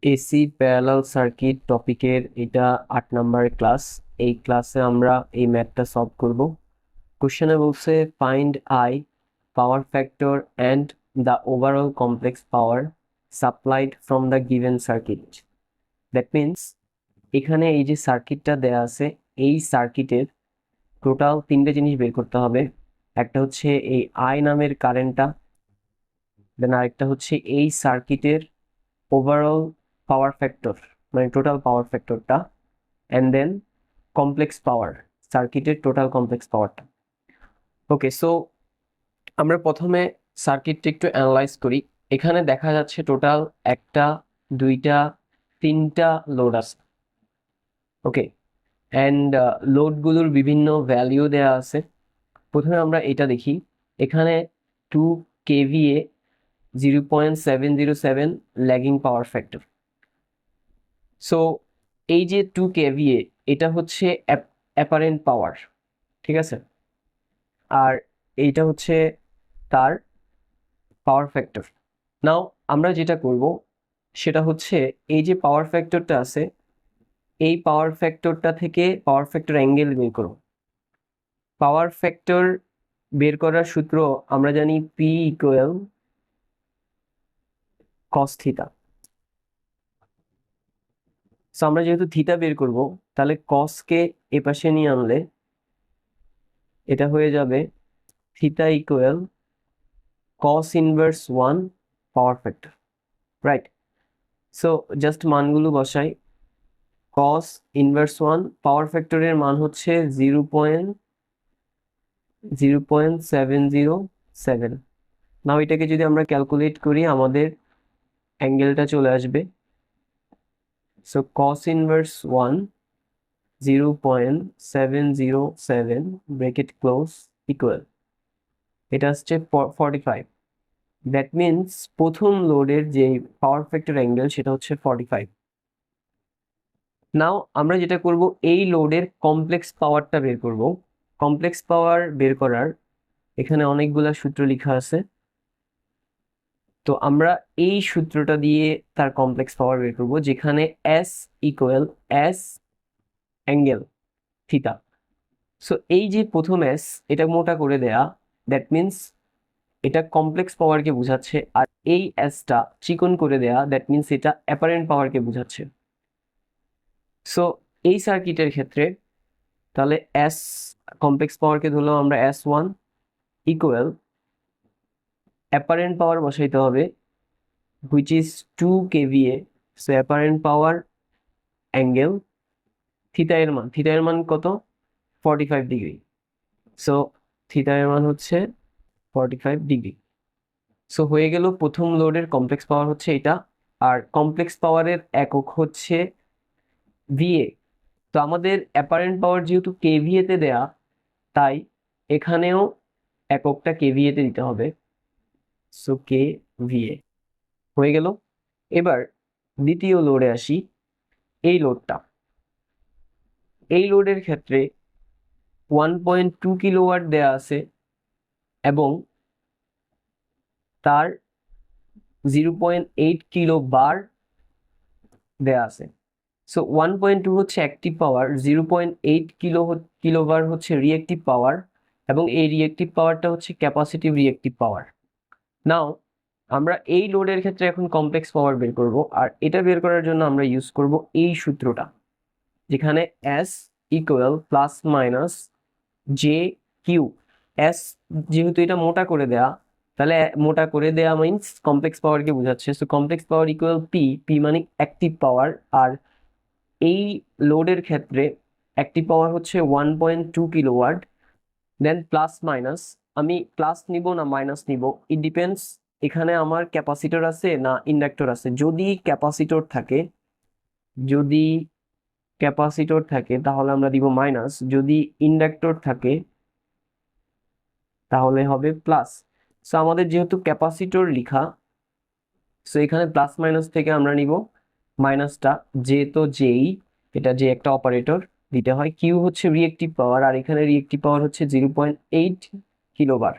AC parallel circuit টপিকের এটা 8 number class. এই ক্লাসে আমরা এই ম্যাথটা সলভ করব। কোশ্চেনে বলছে find I power factor and the overall complex power supplied from the given circuit. That means এখানে এই যে সার্কিটটা দেয়া আছে, এই সার্কিটের টোটাল 3টে জিনিস বের করতে হবে। একটা হচ্ছে এই আই নামের কারেন্টটা, দেন আরেকটা হচ্ছে এই সার্কিটের ওভারঅল পাওয়ার ফ্যাক্টর, মানে টোটাল পাওয়ার ফ্যাক্টরটা, অ্যান্ড দেন কমপ্লেক্স পাওয়ার, সার্কিটের টোটাল কমপ্লেক্স পাওয়ারটা। ওকে, সো আমরা প্রথমে সার্কিটটা একটু অ্যানালাইজ করি। এখানে দেখা যাচ্ছে টোটাল একটা, দুইটা, তিনটা লোড আছে। ওকে, অ্যান্ড লোডগুলোর বিভিন্ন ভ্যালিউ দেওয়া আছে। প্রথমে আমরা এটা দেখি, এখানে 2 kVA 0.707 lagging power factor. So এই যে 2 kVA, এটা হচ্ছে অ্যাপারেন্ট পাওয়ার, ঠিক আছে, আর এইটা হচ্ছে তার পাওয়ার ফ্যাক্টর। নাও আমরা যেটা করব সেটা হচ্ছে এই যে পাওয়ার ফ্যাক্টরটা আছে, এই পাওয়ার ফ্যাক্টরটা থেকে পাওয়ার ফ্যাক্টর অ্যাঙ্গেল বের করব। পাওয়ার ফ্যাক্টর বের করার সূত্র আমরা জানি P equal cos theta. So আমরা যেহেতু থিটা বের করব, তাহলে কসকে এপাশে নিয়ে আনলে এটা হয়ে যাবে theta equal cos inverse 1 power factor, right? So just মানগুলো বসাই। কস ইনভার্স 1 পাওয়ার ফ্যাক্টরের মান হচ্ছে 0.707। নাও এটাকে যদি আমরা ক্যালকুলেট করি, আমাদের অ্যাঙ্গেলটা চলে আসবে। So cos inverse 1 0.707 bracket close equal, এটা হচ্ছে 45। দ্যাট মিনস প্রথম লোডের যে পাওয়ার ফ্যাক্টর অ্যাঙ্গেল সেটা হচ্ছে 45। নাও আমরা যেটা করব, এই লোডের কমপ্লেক্স পাওয়ারটা বের করব। কমপ্লেক্স পাওয়ার বের করার এখানে অনেকগুলা সূত্র লেখা আছে, তো আমরা এই সূত্রটা দিয়ে তার কমপ্লেক্স পাওয়ার বের করব, যেখানে S equal S angle theta. So এই যে প্রথম এস, এটা মোটা করে দেয়া, দ্যাট মিনস এটা কমপ্লেক্স পাওয়ারকে বোঝাচ্ছে, আর এই এসটা চিকন করে দেয়া, দ্যাট মিনস এটা অ্যাপারেন্ট পাওয়ারকে বোঝাচ্ছে। সো এই সার্কিটের ক্ষেত্রে তাহলে এস কমপ্লেক্স পাওয়ারকে ধরলাম আমরা S1 ইকুয়াল অ্যাপারেন্ট পাওয়ার বসাইতে হবে, which is 2 kVA। So apparent power angle theta এর মান কত? 45 ডিগ্রি। সো থিটা এর মান হচ্ছে 45 ডিগ্রি। সো হয়ে গেল প্রথম লোডের কমপ্লেক্স পাওয়ার হচ্ছে এটা, আর কমপ্লেক্স পাওয়ারের একক হচ্ছে ভিএ। তো আমাদের অ্যাপারেন্ট পাওয়ার যেহেতু কেভিএ তে দেয়া, তাই এখানেও এককটা কেভিএ তে দিতে হবে। সো কেভিএ হয়ে গেল। এবার দ্বিতীয় লোডে আসি। এই লোডটা, এই লোডের ক্ষেত্রে 1.2 কিলোওয়াট দেয়া আছে এবং তার 0.8 কিলো বার দেয়া আছে। সো 1.2 হচ্ছে অ্যাক্টিভ পাওয়ার, 0.8 কিলোবার হচ্ছে রিয়েক্টিভ পাওয়ার, এবং এই রিয়েক্টিভ পাওয়ারটা হচ্ছে ক্যাপাসিটিভ রিয়েক্টিভ পাওয়ার। নাও আমরা এই লোডের ক্ষেত্রে এখন কমপ্লেক্স পাওয়ার বের করব, আর এটা বের করার জন্য আমরা ইউজ করব এই সূত্রটা, যেখানে S equal plus minus J Q. S যেহেতু এটা মোটা করে দেয়া, তাহলে মোটা করে দেয়া মিনস কমপ্লেক্স পাওয়ারকে বোঝাচ্ছে। So complex power equal P, P মানে অ্যাক্টিভ পাওয়ার, আর এই লোডের ক্ষেত্রে অ্যাক্টিভ পাওয়ার হচ্ছে 1.2 কিলোওয়াট। দেন প্লাস মাইনাস, আমি প্লাস নিব না মাইনাস নিব, ইট ডিপেন্ডস এখানে আমার ক্যাপাসিটর আছে না ইন্ডাক্টর আছে। যদি ক্যাপাসিটর থাকে তাহলে আমরা দিব মাইনাস, যদি ইন্ডাক্টর থাকে তাহলে হবে প্লাস। সো আমাদের যেহেতু ক্যাপাসিটর লিখা, সো এখানে প্লাস মাইনাস থেকে আমরা নিব মাইনাসটা, যেহেতু যেই এটা যে একটা অপারেটর দিতে হয়। কিউ হচ্ছে রিয়েক্টিভ পাওয়ার, আর এখানে রিয়েক্টিভ পাওয়ার হচ্ছে 0.8 কিলোবার।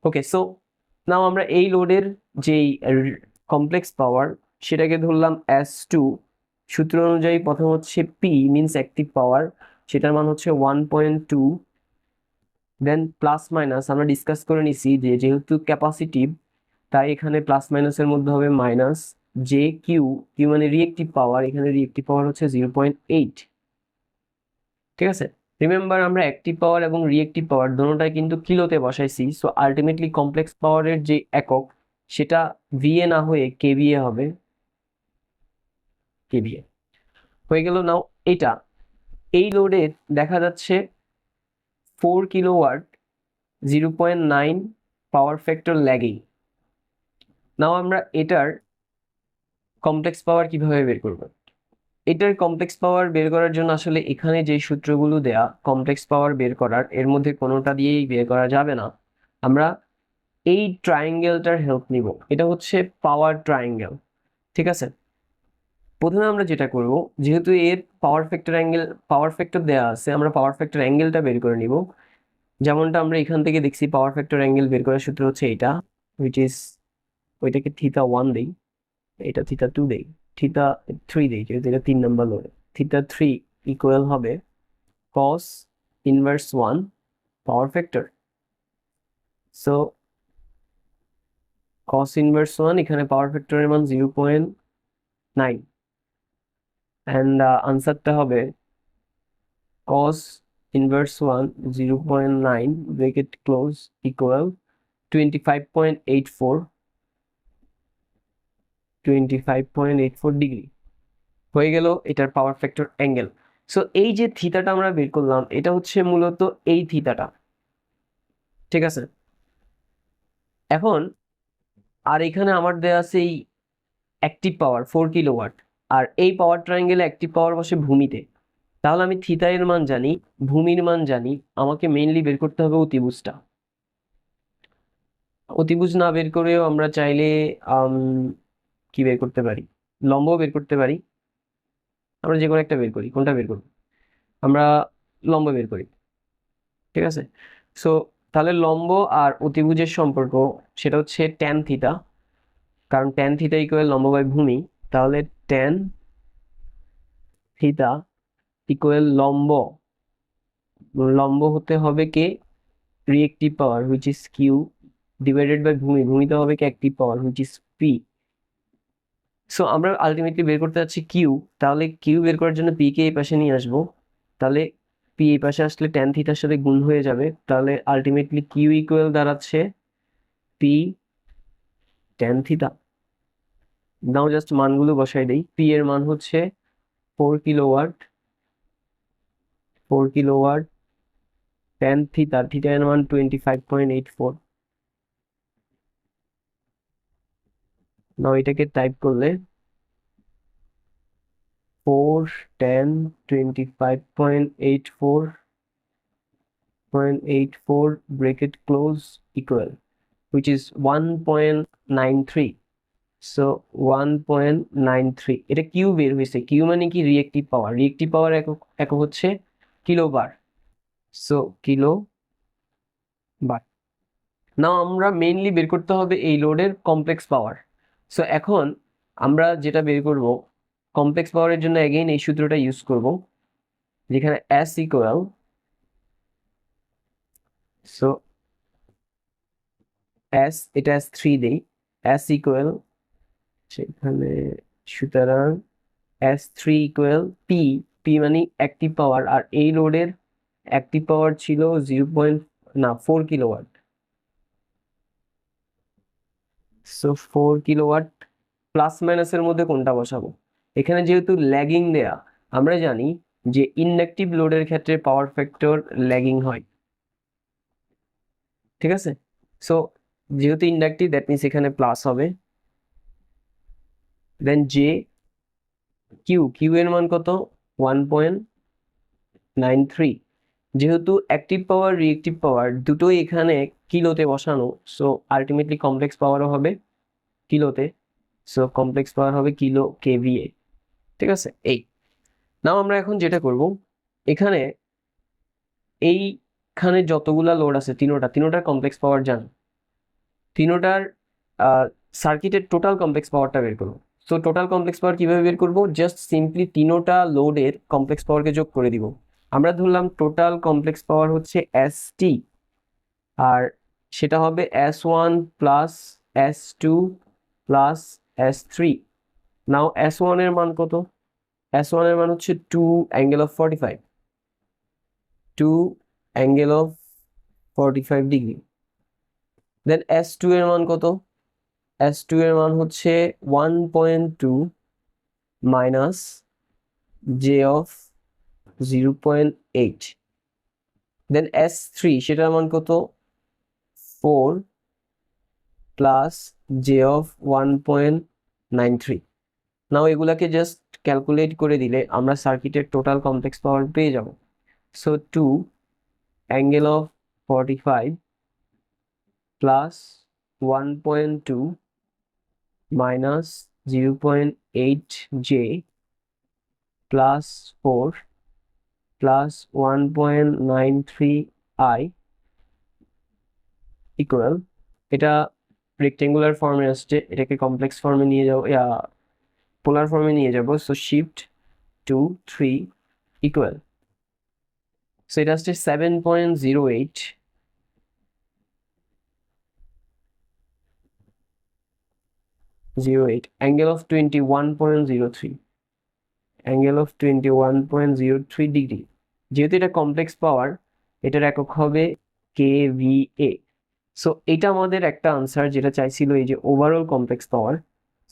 ওকে, সো নাও আমরা এই লোডের যেই কমপ্লেক্স পাওয়ার সেটাকে ধরলাম S2। সূত্র অনুযায়ী প্রথম হচ্ছে P মিনস অ্যাক্টিভ পাওয়ার, সেটার মান হচ্ছে 1.2। দেন প্লাস মাইনাস আমরা ডিসকাস করে নিছি যে যেহেতু ক্যাপাসিটিভ তাই এখানে প্লাস মাইনাসের মধ্যে হবে মাইনাস। যে কিউ, কিউ মানে রিয়েক্টিভ পাওয়ার, এখানে রিয়েক্টিভ পাওয়ার হচ্ছে 0.8। ঠিক আছে, রিমেম্বার আমরা অ্যাক্টিভ পাওয়ার এবং রিয়েক্টিভ পাওয়ার দুটোটাই কিন্তু কিলোতে বসাইছি। সো আলটিমেটলি কমপ্লেক্স পাওয়ারের যে একক সেটা ভিএ না হয়ে কেভিএ হবে। কেভিএ হয়ে গেল। নাও এটা এই লোডে দেখা যাচ্ছে 4 কিলোওয়াট, 0.9 পাওয়ার ফ্যাক্টর ল্যাগিং। নাও আমরা এটার কমপ্লেক্স পাওয়ার কিভাবে বের করব? এটার কমপ্লেক্স পাওয়ার বের করার জন্য আসলে এখানে যে সূত্রগুলো দেয়া কমপ্লেক্স পাওয়ার বের করার, এর মধ্যে কোনোটা দিয়েই বের করা যাবে না। আমরা এই ট্রায়াঙ্গেলটার হেল্প নিব। এটা হচ্ছে পাওয়ার ট্রায়াঙ্গেল। ঠিক আছে, প্রথমে আমরা যেটা করব, যেহেতু এর পাওয়ার ফ্যাক্টর দেয়া আছে, আমরা পাওয়ার ফ্যাক্টর অ্যাঙ্গেলটা বের করে নিব। যেমনটা আমরা এখান থেকে দেখছি পাওয়ার ফ্যাক্টর অ্যাঙ্গেল বের করার সূত্র হচ্ছে এটা, হুইচ ইজ, ওইটাকে θ1 দেই, এটা θ2 দেই, θ3 দেই, যেহেতু এটা 3 নম্বর লোড। θ3 ইকুয়াল হবে cos inverse 1 power factor. So cos inverse 1, এখানে পাওয়ার ফ্যাক্টরের মান 0.9, অ্যান্ড আনসারটা হবে cos inverse 1 0.9 bracket close equal 25.84 degree. হয়ে গেল এটার পাওয়ার ফ্যাক্টর অ্যাঙ্গেল। সো এই যে থিতাটা আমরা বের করলাম এটা হচ্ছে মূলত এই থিতাটা। ঠিক আছে, এখন আর এখানে আমার দেয়া আছে এই অ্যাক্টিভ পাওয়ার 4 কিলোওয়াট, আর এই পাওয়ার ট্রায়াঙ্গেলে অ্যাক্টিভ পাওয়ার বসে ভূমিতে। তাহলে আমি থিতা এর মান জানি, ভূমির মান জানি, আমাকে মেইনলি বের করতে হবে অতিভুজটা। অতিভুজ না বের করেও আমরা চাইলে কি বের করতে পারি, লম্ব বের করতে পারি। আমরা যে কোনো একটা বের করি, কোনটা বের করব? আমরা লম্ব বের করি। ঠিক আছে, সো তাহলে লম্ব আর অতিভুজের সম্পর্ক সেটা হচ্ছে ট্যান থিতা, কারণ ট্যান থিতা ইকুয়াল লম্ব বাই ভূমি। তাহলে ট্যান থিতা ইকুয়াল লম্ব, লম্ব হতে হবে কে, reactive power which is Q, divided by ভূমি, ভূমিতে হবে কি active power which is P. So আমরা আলটিমেটলি বের করতে যাচ্ছি কিউ, তাহলে কিউ বের করার জন্য পি কে এই পাশে নিয়ে আসবো। তাহলে পি এই পাশে আসলে ট্যান থিটার সাথে গুণ হয়ে যাবে। তাহলে আলটিমেটলি কিউ ইকুয়াল দাঁড়াচ্ছে পি ট্যান থিটা। নাও জাস্ট মানগুলো বসাই দেই। পি এর মান হচ্ছে 4 kilowatt, 4 kilowatt, tan theta, theta এর মান 25.84। নাও এটাকে টাইপ করলে 4 10 25.84 bracket close equal which is 1.93। So 1.93, এটা কিউ বের হয়েছে। কিউ মানে কি, রিয়েক্টিভ পাওয়ার। রিয়েক্টিভ পাওয়ার একক একক হচ্ছে কিলোবার। সো কিলো বার। নাও আমরা মেইনলি বের করতে হবে এই লোডের কমপ্লেক্স পাওয়ার। সো এখন আমরা যেটা বের করব কমপ্লেক্স পাওয়ারের জন্য এগেইন এই সূত্রটা ইউজ করব, যেখানে এস ইকুয়াল, সো এস, এটা S3 দেই, এস ইকুয়াল, সেখানে সুতরাং S3 ইকুয়াল পি, পি মানে অ্যাক্টিভ পাওয়ার, আর এই লোডের অ্যাক্টিভ পাওয়ার ছিল 4 কিলোওয়াট। সো 4 কিলোওয়াট, প্লাস মাইনাসের মধ্যে কোনটা বসাবো? এখানে যেহেতু ল্যাগিং দেয়া, আমরা জানি যে ইনডাকটিভ লোডের ক্ষেত্রে পাওয়ার ফ্যাক্টর ল্যাগিং হয়। ঠিক আছে, সো যেহেতু ইনডাকটিভ দ্যাট মিনস এখানে প্লাস হবে। দেন জে কিউ, কিউ এর মান কত, 1.93। যেহেতু অ্যাক্টিভ পাওয়ার রিয়েক্টিভ পাওয়ার দুটোই এখানে কিলোতে বসানো, সো আলটিমেটলি কমপ্লেক্স পাওয়ারও হবে কিলোতে। সো কমপ্লেক্স পাওয়ার হবে কিলো কেভিএ। ঠিক আছে, এই নাও আমরা এখন যেটা করব, এখানে এইখানে যতগুলা লোড আছে তিনোটার কমপ্লেক্স পাওয়ার জানো, তিনোটার সার্কিটের টোটাল কমপ্লেক্স পাওয়ারটা বের করবো। সো টোটাল কমপ্লেক্স পাওয়ার কিভাবে বের করব? জাস্ট সিম্পলি তিনোটা লোডের কমপ্লেক্স পাওয়ারকে যোগ করে দিব। আমরা ধরলাম টোটাল কমপ্লেক্স পাওয়ার হচ্ছে ST, আর সেটা হবে S1 plus S2 plus S3। নাও S1 এর মান কত? S1 এর মান হচ্ছে 2 angle of 45, 2 angle of 45 degree. Then S2 এর মান কত? S2 এর মান হচ্ছে 1.2 minus J of 0.8। Then S3 সেটার মান কত? 4 প্লাস J অফ 1.93। নাও এগুলাকে জাস্ট ক্যালকুলেট করে দিলে আমরা সার্কিটের টোটাল কমপ্লেক্স পাওয়ার পেয়ে যাব। So 2 angle of 45 plus 1.2 minus 0.8 J plus 4 plus 1.93 I equal, এটা রেক্টেঙ্গুলার ফর্মে আসছে, এটাকে কমপ্লেক্স ফর্মে নিয়ে যাবো, পোলার ফর্মে নিয়ে যাব। সো শিফট 2 3 ইকুয়াল, সো এটা আসছে 7.08 angle of 21.03, angle of 21.03 degree. যেহেতু এটা কমপ্লেক্স পাওয়ার, এটার একক হবে kVA। সো এটা আমাদের একটা আনসার যেটা চাইছিল, এই যে overall complex power.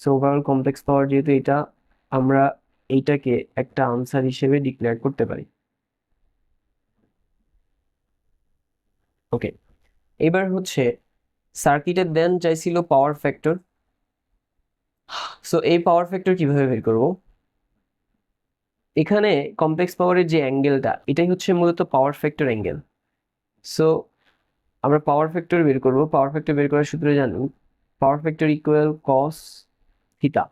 So overall complex power যেহেতু এটা, আমরা এইটাকে একটা আনসার হিসেবে ডিক্লেয়ার করতে পারি। ওকে, এবার হচ্ছে সার্কিটের দেন চাইছিল পাওয়ার ফ্যাক্টর। সো এই পাওয়ার ফ্যাক্টর কিভাবে বের করব? এখানে কমপ্লেক্স পাওয়ারের যে অ্যাঙ্গেলটা, এটাই হচ্ছে মূলত পাওয়ার ফ্যাক্টর অ্যাঙ্গেল। সো আমরা পাওয়ার ফ্যাক্টর বের করব। পাওয়ার ফ্যাক্টর বের করার সূত্র জানি, power factor equal cos theta.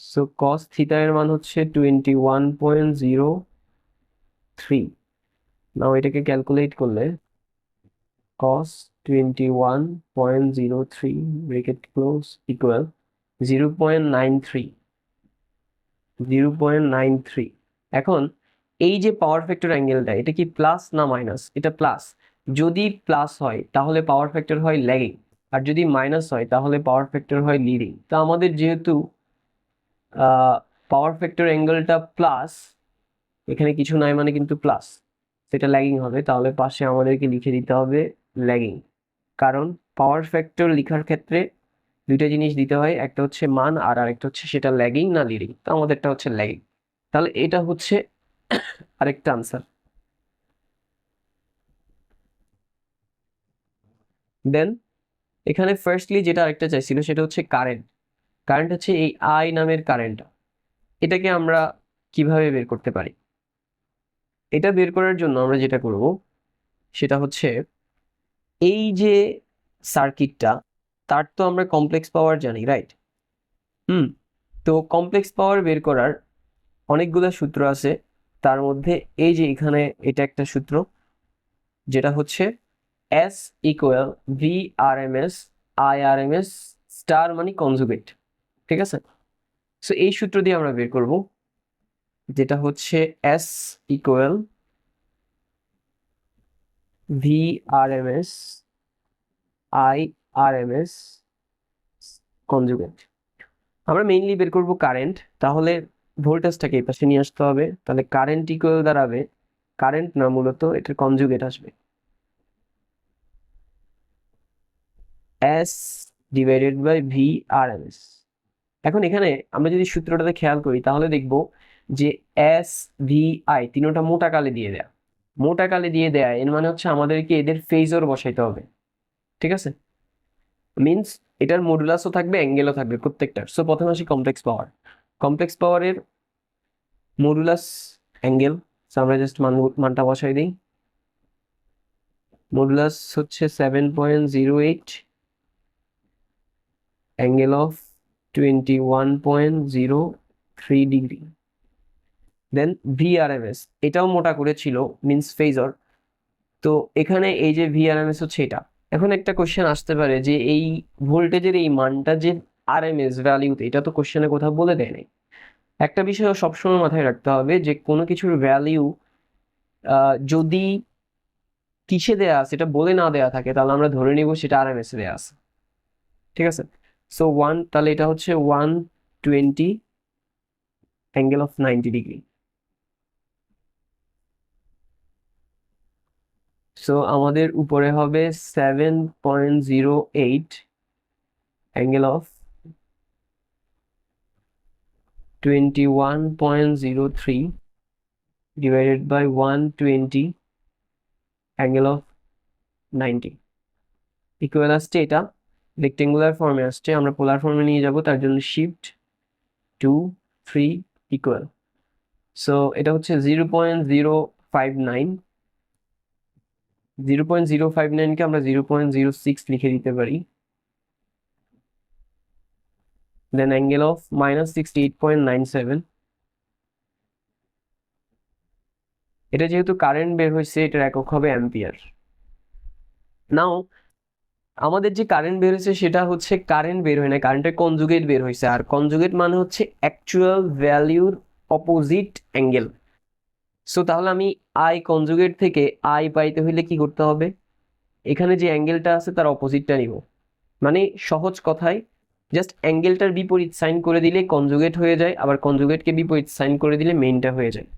So cos theta এর মান হচ্ছে 21.03। নাও এটাকে ক্যালকুলেট করলে cos 21.03 ব্রেকেট ক্লোজ ইকুয়াল 0.93, 0.93। এখন এই যে পাওয়ার ফ্যাক্টর অ্যাঙ্গেলটা, এটা কি প্লাস না মাইনাস? এটা প্লাস। যদি প্লাস হয় তাহলে পাওয়ার ফ্যাক্টর হয় ল্যাগিং, আর যদি মাইনাস হয় তাহলে পাওয়ার ফ্যাক্টর হয় লিডিং। তো আমাদের যেহেতু পাওয়ার ফ্যাক্টর অ্যাঙ্গেলটা প্লাস, এখানে কিছু নাই মানে কিন্তু প্লাস, সেটা ল্যাগিং হবে, তাহলে পাশে আমাদেরকে লিখে দিতে হবে ল্যাগিং। কারণ পাওয়ার ফ্যাক্টর লেখার ক্ষেত্রে দুইটা জিনিস দিতে হয়, একটা হচ্ছে মান আর আরেকটা হচ্ছে সেটা ল্যাগিং না লিডিং। তো আমাদেরটা হচ্ছে ল্যাগিং, তাহলে এটা হচ্ছে আরেকটা আনসার। দেন এখানে ফার্স্টলি যেটা আরেকটা চাইছিল সেটা হচ্ছে কারেন্ট। কারেন্ট হচ্ছে এই আই নামের কারেন্টটা, এটাকে আমরা কিভাবে বের করতে পারি? এটা বের করার জন্য আমরা যেটা করব সেটা হচ্ছে, এই যে সার্কিটটা, তার তো আমরা কমপ্লেক্স পাওয়ার জানি, রাইট? তো কমপ্লেক্স পাওয়ার বের করার অনেকগুলো সূত্র আছে। তার মধ্যে এই যে এখানে এটা একটা সূত্র, যেটা হচ্ছে S equal VRMS IRMS star মানে কনজুগেট। ঠিক আছে, সো এই সূত্র দিয়ে আমরা বের করব, যেটা হচ্ছে S equal VRMS IRMS conjugate. আমরা মেইনলি বের করব কারেন্ট, তাহলে ভোল্টেজটাকে এই পাশে নিয়ে আসতে হবে, তাহলে কারেন্ট ইকুয়াল দাঁড়াবে, কারেন্ট না মূলত এটার কনজুগেট আসবে, S ডিভাইডেড বাই VRMS। এখন এখানে আমরা যদি সূত্রটাতে খেয়াল করি তাহলে দেখব যে S VI তিনোটা মোটা কালে দিয়ে দেয়া, মোটা কালে দিয়ে দেয়া এর মানে হচ্ছে আমাদেরকে এদের ফেজর বসাইতে হবে। ঠিক আছে, মিনস এটার মডুলাসও থাকবে, অ্যাঙ্গেলও থাকবে প্রত্যেকটার। সো প্রথমে আসি কমপ্লেক্স পাওয়ার। কমপ্লেক্স পাওয়ারের মডুলাস অ্যাঙ্গেল, আমরা জাস্ট মানটা বসাই দিই। মডুলাস হচ্ছে 7.08 angle of 21.03 degree. Then VRMS এটাও মোটা করে ছিল, মিনস ফেজর। তো এখানে এই যে VRMS হচ্ছে এটা। এখন একটা কোশ্চেন আসতে পারে যে এই ভোল্টেজের এই মানটা যে আরএমএস ভ্যালিউতে, এটা তো কোশ্চেনে কোথাও বলে দেয় নাই। একটা বিষয় সবসময় মাথায় রাখতে হবে যে কোনো কিছুর ভ্যালিউ যদি কিসে দেয়া আছে এটা বলে না দেয়া থাকে তাহলে আমরা ধরে নিব সেটা আরএমএস এ দেয়া আছে, ঠিক আছে। সো তাহলে এটা হচ্ছে 120 অ্যাঙ্গেল অফ 90 ডিগ্রি। সো আমাদের উপরে হবে 7.08 angle of 21.03 divided by 120 angle of 90 equal আসছে এটা রেক্টেঙ্গুলার ফর্মে আসছে, আমরা পোলার ফর্মে নিয়ে যাব, তার জন্য শিফট 2 3 ইকুয়াল। সো এটা হচ্ছে 0.059, 0.059কে আমরা 0.06 লিখে দিতে পারি। দেন অ্যাঙ্গেল অফ -68.97, এটা যেহেতু কারেন্ট বের হয়েছে এটার একক হবে অ্যাম্পিয়ার। নাও আমাদের যে কারেন্ট বের হয়েছে সেটা হচ্ছে কারেন্ট বের হয় না, কারেন্টের কনজুগেট বের হয়েছে, আর কনজুগেট মানে হচ্ছে অ্যাকচুয়াল ভ্যালিউর অপোজিট অ্যাঙ্গেল। সো তাহলে আমি আই কনজুগেট থেকে আই পাইতে হইলে কি করতে হবে, এখানে যে অ্যাঙ্গেলটা আছে তার অপোজিটটা নিব, মানে সহজ কথায় জাস্ট অ্যাঙ্গেলটার বিপরীত সাইন করে দিলে কনজুগেট হয়ে যায়, আবার কনজুগেটকে বিপরীত সাইন করে দিলে মেইনটা হয়ে যায়।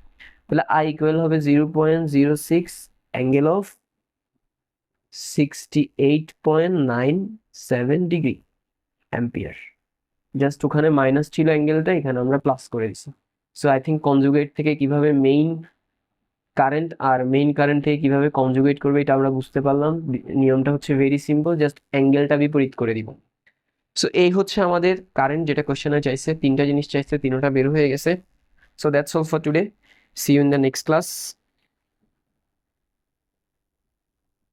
তাহলে আই ইকুয়াল হবে 0.06 angle of 68.97 degree ampere. Just ওখানে মাইনাস ছিল অ্যাঙ্গেলটা, এখানে আমরা প্লাস করে দিছি। সো আই থিঙ্ক কনজুগেট থেকে কিভাবে মেইন কারেন্ট আর মেইন কারেন্ট থেকে কিভাবে কনজুগেট করবে এটা আমরা বুঝতে পারলাম। নিয়মটা হচ্ছে ভেরি সিম্পল, জাস্ট অ্যাঙ্গেলটা বিপরীত করে দিব। সো এই হচ্ছে আমাদের কারেন্ট, যেটা কোশ্চেনে চাইছে, তিনটা জিনিস চাইছে, তিনটা বের হয়ে গেছে। So that's all for today, see you in the next class.